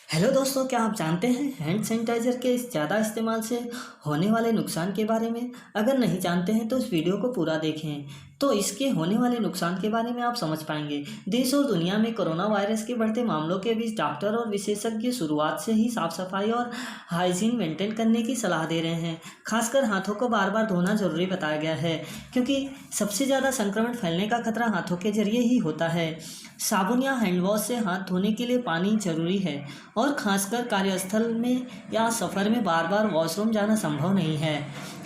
Hello दोस्तों, क्या आप जानते हैं हैंड सैनिटाइज़र के इस ज़्यादा इस्तेमाल से होने वाले नुकसान के बारे में? अगर नहीं जानते हैं तो इस वीडियो को पूरा देखें, तो इसके होने वाले नुकसान के बारे में आप समझ पाएंगे। देश और दुनिया में कोरोना वायरस के बढ़ते मामलों के बीच डॉक्टर और विशेषज्ञ शुरुआत से ही साफ सफाई और हाइजीन मेंटेन करने की सलाह दे रहे हैं। खासकर हाथों को बार बार धोना जरूरी बताया गया है, क्योंकि सबसे ज़्यादा संक्रमण फैलने का खतरा हाथों के जरिए ही होता है। साबुन या हैंड वॉश से हाथ धोने के लिए पानी जरूरी है, और खासकर कार्यस्थल में या सफ़र में बार बार वॉशरूम जाना संभव नहीं है।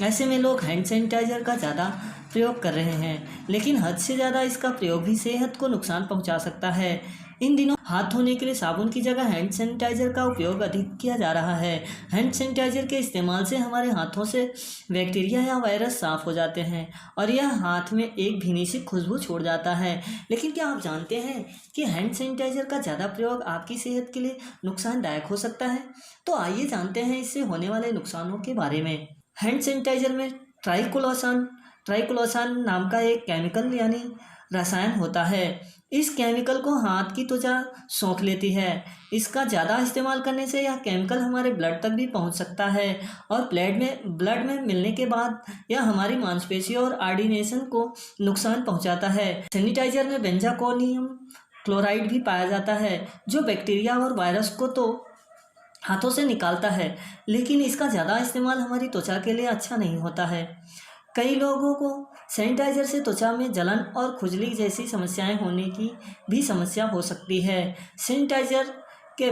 ऐसे में लोग हैंड सैनिटाइज़र का ज़्यादा प्रयोग कर रहे हैं, लेकिन हद से ज़्यादा इसका प्रयोग भी सेहत को नुकसान पहुंचा सकता है। इन दिनों हाथ धोने के लिए साबुन की जगह हैंड सैनिटाइज़र का उपयोग अधिक किया जा रहा है। हैंड सैनिटाइज़र के इस्तेमाल से हमारे हाथों से बैक्टीरिया या वायरस साफ हो जाते हैं और यह हाथ में एक भीनी सी खुशबू छोड़ जाता है। लेकिन क्या आप जानते हैं कि हैंड सैनिटाइज़र का ज़्यादा प्रयोग आपकी सेहत के लिए नुकसानदायक हो सकता है? तो आइए जानते हैं इससे होने वाले नुकसानों के बारे में। हैंड सैनिटाइज़र में ट्राइक्लोसान नाम का एक केमिकल यानी रसायन होता है। इस केमिकल को हाथ की त्वचा सोख लेती है। इसका ज़्यादा इस्तेमाल करने से यह केमिकल हमारे ब्लड तक भी पहुंच सकता है, और ब्लड में मिलने के बाद यह हमारी मांसपेशियों और आर्डिनेशन को नुकसान पहुंचाता है। सैनिटाइजर में बेंजाकोनियम क्लोराइड भी पाया जाता है, जो बैक्टीरिया और वायरस को तो हाथों से निकालता है, लेकिन इसका ज़्यादा इस्तेमाल हमारी त्वचा के लिए अच्छा नहीं होता है। कई लोगों को सैनिटाइज़र से त्वचा में जलन और खुजली जैसी समस्याएं होने की भी समस्या हो सकती है। सैनिटाइज़र के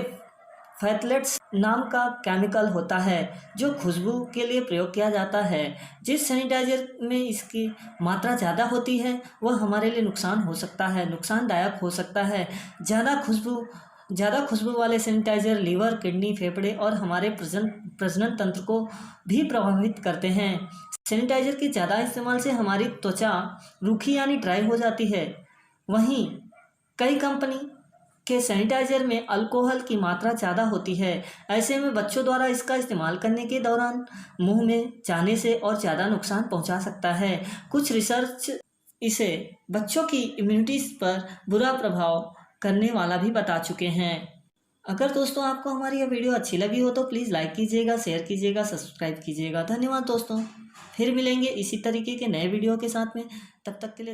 फैथलेट्स नाम का केमिकल होता है, जो खुशबू के लिए प्रयोग किया जाता है। जिस सैनिटाइज़र में इसकी मात्रा ज़्यादा होती है वह हमारे लिए नुकसानदायक हो सकता है। ज़्यादा खुशबू वाले सैनिटाइज़र लीवर, किडनी, फेफड़े और हमारे प्रजनन तंत्र को भी प्रभावित करते हैं। सैनिटाइज़र के ज़्यादा इस्तेमाल से हमारी त्वचा रूखी यानी ड्राई हो जाती है। वहीं कई कंपनी के सैनिटाइज़र में अल्कोहल की मात्रा ज़्यादा होती है। ऐसे में बच्चों द्वारा इसका इस्तेमाल करने के दौरान मुंह में जाने से और ज़्यादा नुकसान पहुंचा सकता है। कुछ रिसर्च इसे बच्चों की इम्यूनिटी पर बुरा प्रभाव करने वाला भी बता चुके हैं। अगर दोस्तों आपको हमारी यह वीडियो अच्छी लगी हो तो प्लीज़ लाइक कीजिएगा, शेयर कीजिएगा, सब्सक्राइब कीजिएगा। धन्यवाद दोस्तों। फिर मिलेंगे इसी तरीके के नए वीडियो के साथ में। तब तक के लिए